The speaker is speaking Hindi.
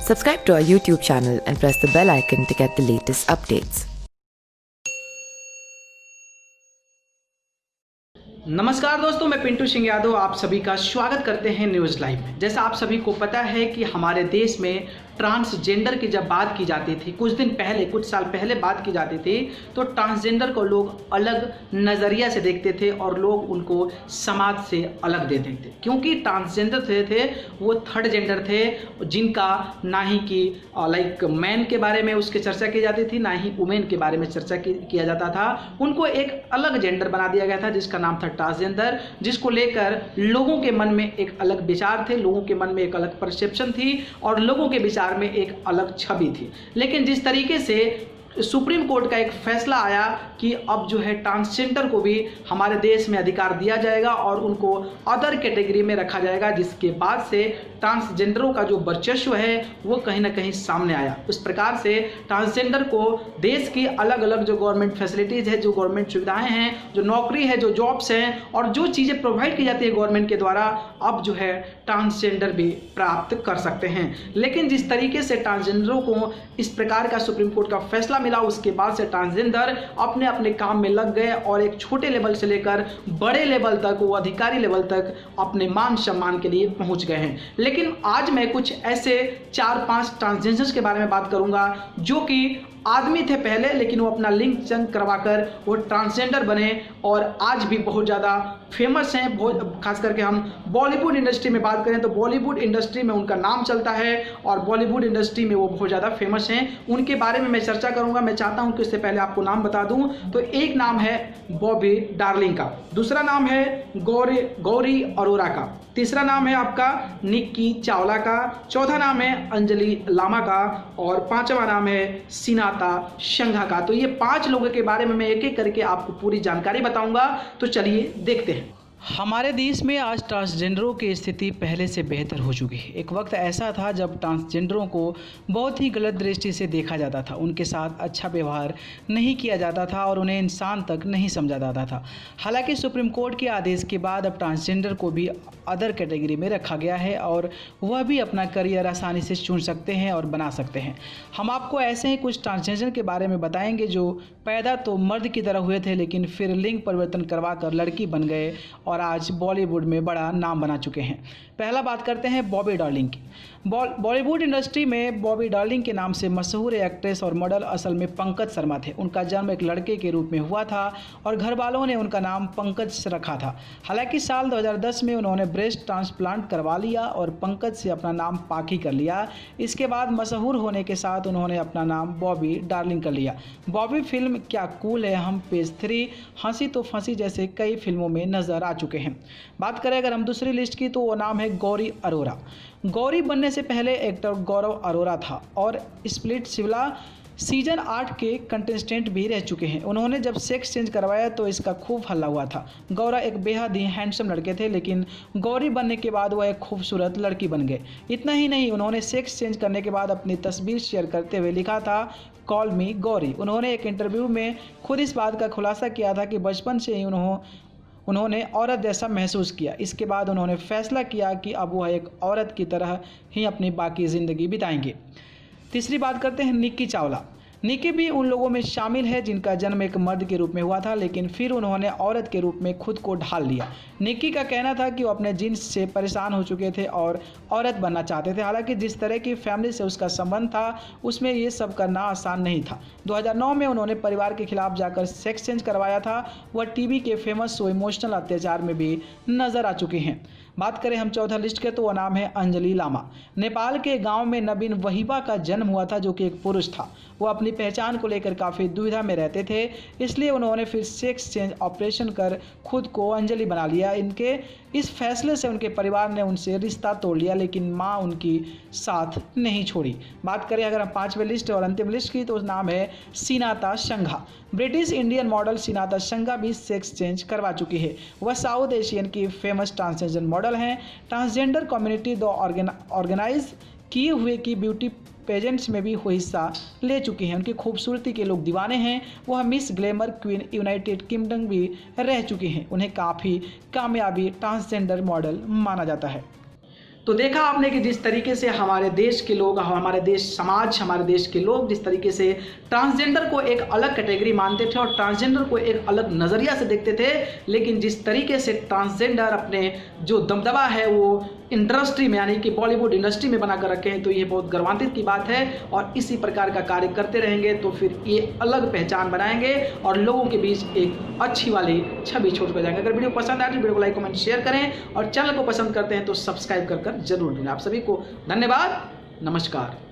Subscribe to our YouTube channel and press the bell icon to get the latest updates. नमस्कार दोस्तों, मैं पिंटू सिंह यादव आप सभी का स्वागत करते हैं न्यूज़ लाइव में। जैसा आप सभी को पता है कि हमारे देश में ट्रांसजेंडर की जब बात की जाती थी, कुछ साल पहले बात की जाती थी, तो ट्रांसजेंडर को लोग अलग नज़रिया से देखते थे और लोग उनको समाज से अलग देते थे, क्योंकि ट्रांसजेंडर थे वो थर्ड जेंडर थे, जिनका ना ही कि लाइक मैन के बारे में उसकी चर्चा की जाती थी, ना ही वुमेन के बारे में चर्चा किया जाता था। उनको एक अलग जेंडर बना दिया गया था जिसका नाम था ट्रांसजेंडर, जिसको लेकर लोगों के मन में एक अलग विचार थे, लोगों के मन में एक अलग परसेप्शन थी और लोगों के विचार में एक अलग छवि थी। लेकिन जिस तरीके से सुप्रीम कोर्ट का एक फैसला आया कि अब जो है ट्रांसजेंडर को भी हमारे देश में अधिकार दिया जाएगा और उनको अदर कैटेगरी में रखा जाएगा, जिसके बाद से ट्रांसजेंडरों का जो वर्चस्व है वो कहीं ना कहीं सामने आया। उस प्रकार से ट्रांसजेंडर को देश की अलग अलग जो गवर्नमेंट फैसिलिटीज़ है, जो गवर्नमेंट सुविधाएं हैं, जो नौकरी है, जो जॉब्स हैं और जो चीज़ें प्रोवाइड की जाती है गवर्नमेंट के द्वारा, अब जो है ट्रांसजेंडर भी प्राप्त कर सकते हैं। लेकिन जिस तरीके से ट्रांसजेंडरों को इस प्रकार का सुप्रीम कोर्ट का फैसला मिला, उसके बाद से ट्रांसजेंडर अपने अपने काम में लग गए और एक छोटे लेवल से लेकर बड़े लेवल तक, वो अधिकारी लेवल तक अपने मान सम्मान के लिए पहुंच गए हैं। लेकिन आज मैं कुछ ऐसे 4-5 ट्रांसजेंडर्स के बारे में बात करूंगा जो कि आदमी थे पहले, लेकिन वो अपना लिंग चेंज करवाकर वो ट्रांसजेंडर बने और आज भी बहुत ज़्यादा फेमस हैं। बहुत खास करके हम बॉलीवुड इंडस्ट्री में बात करें तो बॉलीवुड इंडस्ट्री में उनका नाम चलता है और बॉलीवुड इंडस्ट्री में वो बहुत ज़्यादा फेमस हैं। उनके बारे में मैं चर्चा करूंगा। मैं चाहता हूं कि उससे पहले आपको नाम बता दूं तो एक नाम है बॉबी डार्लिंग का, दूसरा नाम है गौरी अरोरा का, तीसरा नाम है आपका निक्की चावला का, चौथा नाम है अंजलि लामा का और पांचवा नाम है सिनाता संघा का। तो ये 5 लोगों के बारे में मैं एक एक करके आपको पूरी जानकारी बताऊंगा। तो चलिए देखते हैं। हमारे देश में आज ट्रांसजेंडरों की स्थिति पहले से बेहतर हो चुकी है। एक वक्त ऐसा था जब ट्रांसजेंडरों को बहुत ही गलत दृष्टि से देखा जाता था, उनके साथ अच्छा व्यवहार नहीं किया जाता था और उन्हें इंसान तक नहीं समझा जाता था। हालांकि सुप्रीम कोर्ट के आदेश के बाद अब ट्रांसजेंडर को भी अदर कैटेगरी में रखा गया है और वह भी अपना करियर आसानी से चुन सकते हैं और बना सकते हैं। हम आपको ऐसे ही कुछ ट्रांसजेंडर के बारे में बताएंगे जो पैदा तो मर्द की तरह हुए थे, लेकिन फिर लिंग परिवर्तन करवा कर लड़की बन गए और आज बॉलीवुड में बड़ा नाम बना चुके हैं। पहला बात करते हैं बॉबी डार्लिंग की। बॉलीवुड इंडस्ट्री में बॉबी डार्लिंग के नाम से मशहूर एक्ट्रेस और मॉडल असल में पंकज शर्मा थे। उनका जन्म एक लड़के के रूप में हुआ था और घर वालों ने उनका नाम पंकज रखा था। हालांकि साल 2010 में उन्होंने ब्रेस्ट ट्रांसप्लांट करवा लिया और पंकज से अपना नाम पाकी कर लिया। इसके बाद मशहूर होने के साथ उन्होंने अपना नाम बॉबी डार्लिंग कर लिया। बॉबी फिल्म क्या कूल है, हम पेज 3, हंसी तो फंसी जैसे कई फिल्मों में नजर आ चुके हैं। बात करें अगर हम दूसरी लिस्ट की तो वो नाम है गौरी अरोरा। गौरी बनने से पहले एक्टर गौरव अरोरा था और स्प्लिट शिवला सीजन 8 के कंटेस्टेंट भी रह चुके हैं। उन्होंने जब सेक्स चेंज करवाया तो इसका खूब हल्ला हुआ था। गौरा एक बेहद ही हैंडसम लड़के थे, लेकिन गौरी बनने के बाद वह एक खूबसूरत लड़की बन गए। इतना ही नहीं, उन्होंने सेक्स चेंज करने के बाद अपनी तस्वीर शेयर करते हुए लिखा था कॉल मी गौरी। उन्होंने एक इंटरव्यू में खुद इस बात का खुलासा किया था कि बचपन से ही उन्होंने औरत जैसा महसूस किया। इसके बाद उन्होंने फैसला किया कि अब वह एक औरत की तरह ही अपनी बाकी ज़िंदगी बिताएंगे। तीसरी बात करते हैं निक्की चावला। निक्की भी उन लोगों में शामिल है जिनका जन्म एक मर्द के रूप में हुआ था, लेकिन फिर उन्होंने औरत के रूप में खुद को ढाल लिया। निक्की का कहना था कि वो अपने जीन्स से परेशान हो चुके थे और औरत बनना चाहते थे। हालांकि जिस तरह की फैमिली से उसका संबंध था उसमें ये सब करना आसान नहीं था। 2009 में उन्होंने परिवार के खिलाफ जाकर सेक्स चेंज करवाया था। वह टीवी के फेमस शो इमोशनल अत्याचार में भी नजर आ चुके हैं। बात करें हम चौथा लिस्ट के तो वह नाम है अंजलि लामा। नेपाल के गांव में नबीन वहीबा का जन्म हुआ था जो कि एक पुरुष था। वो अपनी पहचान को लेकर काफ़ी दुविधा में रहते थे, इसलिए उन्होंने फिर सेक्स चेंज ऑपरेशन कर खुद को अंजलि बना लिया। इनके इस फैसले से उनके परिवार ने उनसे रिश्ता तोड़ लिया, लेकिन मां उनकी साथ नहीं छोड़ी। बात करें अगर हम 5वें लिस्ट और अंतिम लिस्ट की तो नाम है सिनाता संघा। ब्रिटिश इंडियन मॉडल सिनाता संघा भी सेक्स चेंज करवा चुकी है। वह साउथ एशियन की फेमस ट्रांसजेंडर मॉडल हैं। ट्रांसजेंडर कम्युनिटी ऑर्गेनाइज किए हुए की ब्यूटी पेजेंट्स में भी वो हिस्सा ले चुकी हैं। उनकी खूबसूरती के लोग दीवाने हैं। वह miss glamour queen United kingdom भी रह चुकी हैं। उन्हें काफ़ी कामयाबी ट्रांसजेंडर मॉडल माना जाता है। तो देखा आपने कि जिस तरीके से हमारे देश के लोग, हमारे देश समाज, हमारे देश के लोग जिस तरीके से ट्रांसजेंडर को एक अलग कैटेगरी मानते थे और ट्रांसजेंडर को एक अलग नज़रिया से देखते थे, लेकिन जिस तरीके से ट्रांसजेंडर अपने जो दबदबा है वो इंडस्ट्री में यानी कि बॉलीवुड इंडस्ट्री में बना कर रखे हैं, तो ये बहुत गर्वान्वित की बात है। और इसी प्रकार का कार्य करते रहेंगे तो फिर ये अलग पहचान बनाएंगे और लोगों के बीच एक अच्छी वाली छवि छोड़ कर जाएंगे। अगर वीडियो पसंद आए तो वीडियो को लाइक कमेंट शेयर करें और चैनल को पसंद करते हैं तो सब्सक्राइब कर जरूर दें। आप सभी को धन्यवाद, नमस्कार।